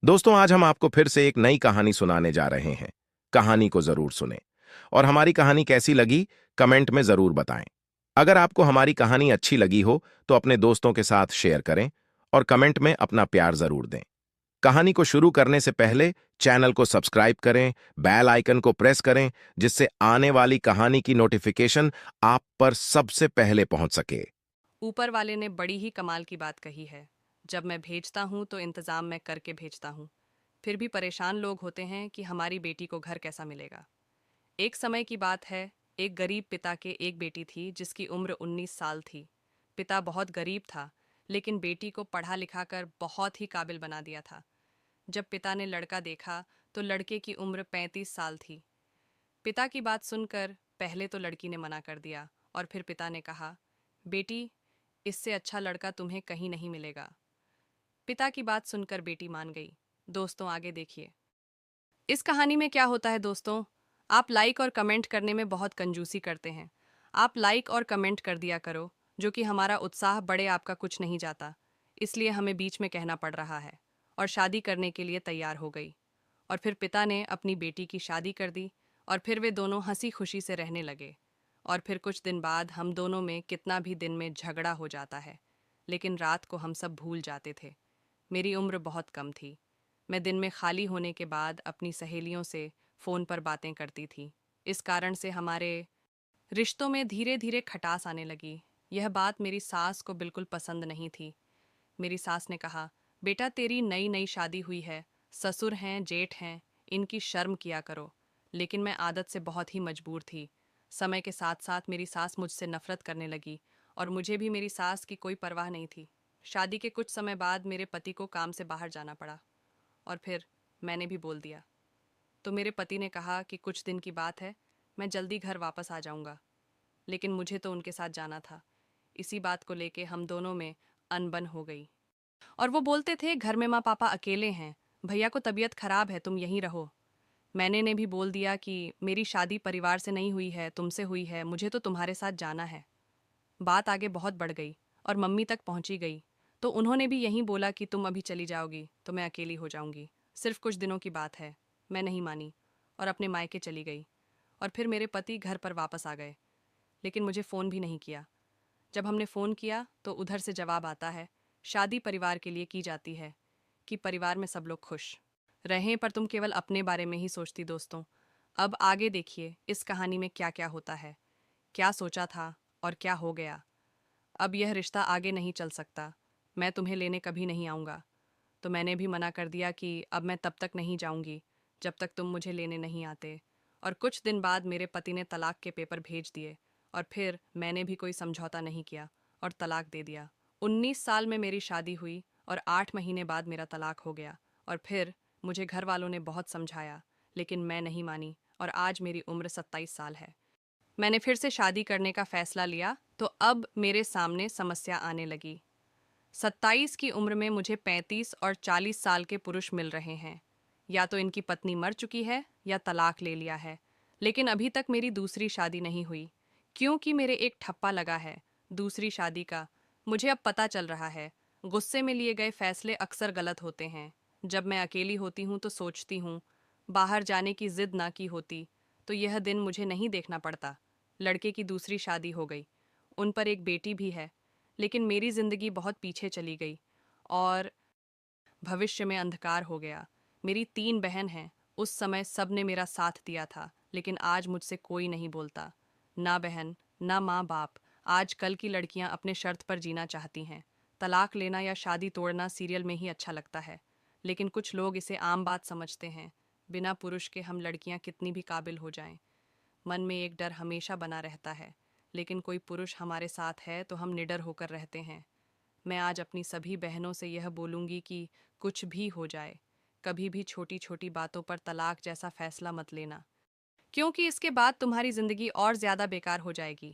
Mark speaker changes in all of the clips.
Speaker 1: दोस्तों, आज हम आपको फिर से एक नई कहानी सुनाने जा रहे हैं। कहानी को जरूर सुने और हमारी कहानी कैसी लगी, कमेंट में जरूर बताएं। अगर आपको हमारी कहानी अच्छी लगी हो तो अपने दोस्तों के साथ शेयर करें और कमेंट में अपना प्यार जरूर दें। कहानी को शुरू करने से पहले चैनल को सब्सक्राइब करें, बेल आइकन को प्रेस करें, जिससे आने वाली कहानी की नोटिफिकेशन आप पर सबसे पहले पहुंच सके।
Speaker 2: ऊपर वाले ने बड़ी ही कमाल की बात कही है। जब मैं भेजता हूँ तो इंतजाम मैं करके भेजता हूँ। फिर भी परेशान लोग होते हैं कि हमारी बेटी को घर कैसा मिलेगा। एक समय की बात है। एक गरीब पिता के एक बेटी थी जिसकी उम्र 19 साल थी। पिता बहुत गरीब था, लेकिन बेटी को पढ़ा लिखा कर बहुत ही काबिल बना दिया था। जब पिता ने लड़का देखा तो लड़के की उम्र 35 साल थी। पिता की बात सुनकर पहले तो लड़की ने मना कर दिया और फिर पिता ने कहा, बेटी, इससे अच्छा लड़का तुम्हें कहीं नहीं मिलेगा। पिता की बात सुनकर बेटी मान गई। दोस्तों, आगे देखिए। इस कहानी में क्या होता है दोस्तों? आप लाइक और कमेंट करने में बहुत कंजूसी करते हैं। आप लाइक और कमेंट कर दिया करो, जो कि हमारा उत्साह बढ़े, आपका कुछ नहीं जाता। इसलिए हमें बीच में कहना पड़ रहा है। और शादी करने के लिए तैयार हो गई। और फिर पिता ने अपनी बेटी की शादी कर दी। और फिर वे दोनों हंसी खुशी से रहने लगे। और फिर कुछ दिन बाद हम दोनों में कितना भी दिन में झगड़ा हो जाता है, लेकिन रात को हम सब भूल जाते थे। मेरी उम्र बहुत कम थी। मैं दिन में खाली होने के बाद अपनी सहेलियों से फ़ोन पर बातें करती थी। इस कारण से हमारे रिश्तों में धीरे धीरे खटास आने लगी। यह बात मेरी सास को बिल्कुल पसंद नहीं थी। मेरी सास ने कहा, बेटा, तेरी नई नई शादी हुई है, ससुर हैं, जेठ हैं, इनकी शर्म किया करो। लेकिन मैं आदत से बहुत ही मजबूर थी। समय के साथ साथ मेरी सास मुझसे नफरत करने लगी और मुझे भी मेरी सास की कोई परवाह नहीं थी। शादी के कुछ समय बाद मेरे पति को काम से बाहर जाना पड़ा और फिर मैंने भी बोल दिया। तो मेरे पति ने कहा कि कुछ दिन की बात है, मैं जल्दी घर वापस आ जाऊंगा। लेकिन मुझे तो उनके साथ जाना था। इसी बात को लेके हम दोनों में अनबन हो गई। और वो बोलते थे, घर में माँ पापा अकेले हैं, भैया को तबीयत खराब है, तुम यहीं रहो। मैंने ने भी बोल दिया कि मेरी शादी परिवार से नहीं हुई है, तुमसे हुई है, मुझे तो तुम्हारे साथ जाना है। बात आगे बहुत बढ़ गई और मम्मी तक पहुंची गई। तो उन्होंने भी यही बोला कि तुम अभी चली जाओगी तो मैं अकेली हो जाऊंगी, सिर्फ कुछ दिनों की बात है। मैं नहीं मानी और अपने मायके चली गई। और फिर मेरे पति घर पर वापस आ गए, लेकिन मुझे फ़ोन भी नहीं किया। जब हमने फ़ोन किया तो उधर से जवाब आता है, शादी परिवार के लिए की जाती है कि परिवार में सब लोग खुश रहें, पर तुम केवल अपने बारे में ही सोचती। दोस्तों, अब आगे देखिए इस कहानी में क्या क्या होता है, क्या सोचा था और क्या हो गया। अब यह रिश्ता आगे नहीं चल सकता। मैं तुम्हें लेने कभी नहीं आऊँगा। तो मैंने भी मना कर दिया कि अब मैं तब तक नहीं जाऊँगी जब तक तुम मुझे लेने नहीं आते। और कुछ दिन बाद मेरे पति ने तलाक के पेपर भेज दिए और फिर मैंने भी कोई समझौता नहीं किया और तलाक दे दिया। 19 साल में मेरी शादी हुई और 8 महीने बाद मेरा तलाक हो गया। और फिर मुझे घर वालों ने बहुत समझाया, लेकिन मैं नहीं मानी और आज मेरी उम्र 27 साल है। मैंने फिर से शादी करने का फैसला लिया तो अब मेरे सामने समस्या आने लगी। 27 की उम्र में मुझे 35 और 40 साल के पुरुष मिल रहे हैं। या तो इनकी पत्नी मर चुकी है या तलाक ले लिया है। लेकिन अभी तक मेरी दूसरी शादी नहीं हुई, क्योंकि मेरे एक ठप्पा लगा है दूसरी शादी का। मुझे अब पता चल रहा है, गुस्से में लिए गए फैसले अक्सर गलत होते हैं। जब मैं अकेली होती हूँ तो सोचती हूँ, बाहर जाने की जिद ना की होती तो यह दिन मुझे नहीं देखना पड़ता। लड़के की दूसरी शादी हो गई, उन पर एक बेटी भी है। लेकिन मेरी जिंदगी बहुत पीछे चली गई और भविष्य में अंधकार हो गया। मेरी 3 बहन हैं। उस समय सब ने मेरा साथ दिया था, लेकिन आज मुझसे कोई नहीं बोलता। ना बहन, ना माँ बाप। आज कल की लड़कियां अपने शर्त पर जीना चाहती हैं। तलाक लेना या शादी तोड़ना सीरियल में ही अच्छा लगता है, लेकिन कुछ लोग इसे आम बात समझते हैं। बिना पुरुष के हम लड़कियां कितनी भी काबिल हो जाएं, मन में एक डर हमेशा बना रहता है। लेकिन कोई पुरुष हमारे साथ है तो हम निडर होकर रहते हैं। मैं आज अपनी सभी बहनों से यह बोलूँगी कि कुछ भी हो जाए, कभी भी छोटी छोटी बातों पर तलाक जैसा फैसला मत लेना, क्योंकि इसके बाद तुम्हारी ज़िंदगी और ज़्यादा बेकार हो जाएगी।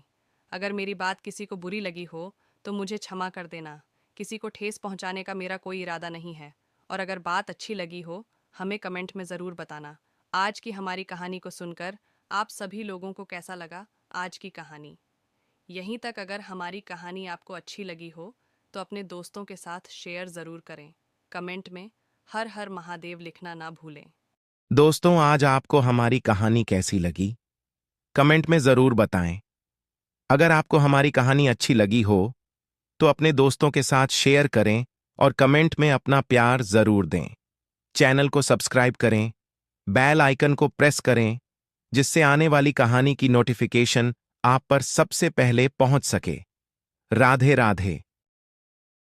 Speaker 2: अगर मेरी बात किसी को बुरी लगी हो तो मुझे क्षमा कर देना। किसी को ठेस पहुंचाने का मेरा कोई इरादा नहीं है। और अगर बात अच्छी लगी हो, हमें कमेंट में ज़रूर बताना। आज की हमारी कहानी को सुनकर आप सभी लोगों को कैसा लगा आज की कहानी? यहीं तक अगर हमारी कहानी आपको अच्छी लगी हो तो अपने दोस्तों के साथ शेयर ज़रूर करें। कमेंट में हर हर महादेव लिखना ना भूलें।
Speaker 1: दोस्तों, आज आपको हमारी कहानी कैसी लगी? कमेंट में जरूर बताएं। अगर आपको हमारी कहानी अच्छी लगी हो तो अपने दोस्तों के साथ शेयर करें और कमेंट में अपना प्यार जरूर दें। चैनल को सब्सक्राइब करें, बेल आइकन को प्रेस करें, जिससे आने वाली कहानी की नोटिफिकेशन आप पर सबसे पहले पहुंच सके। राधे राधे।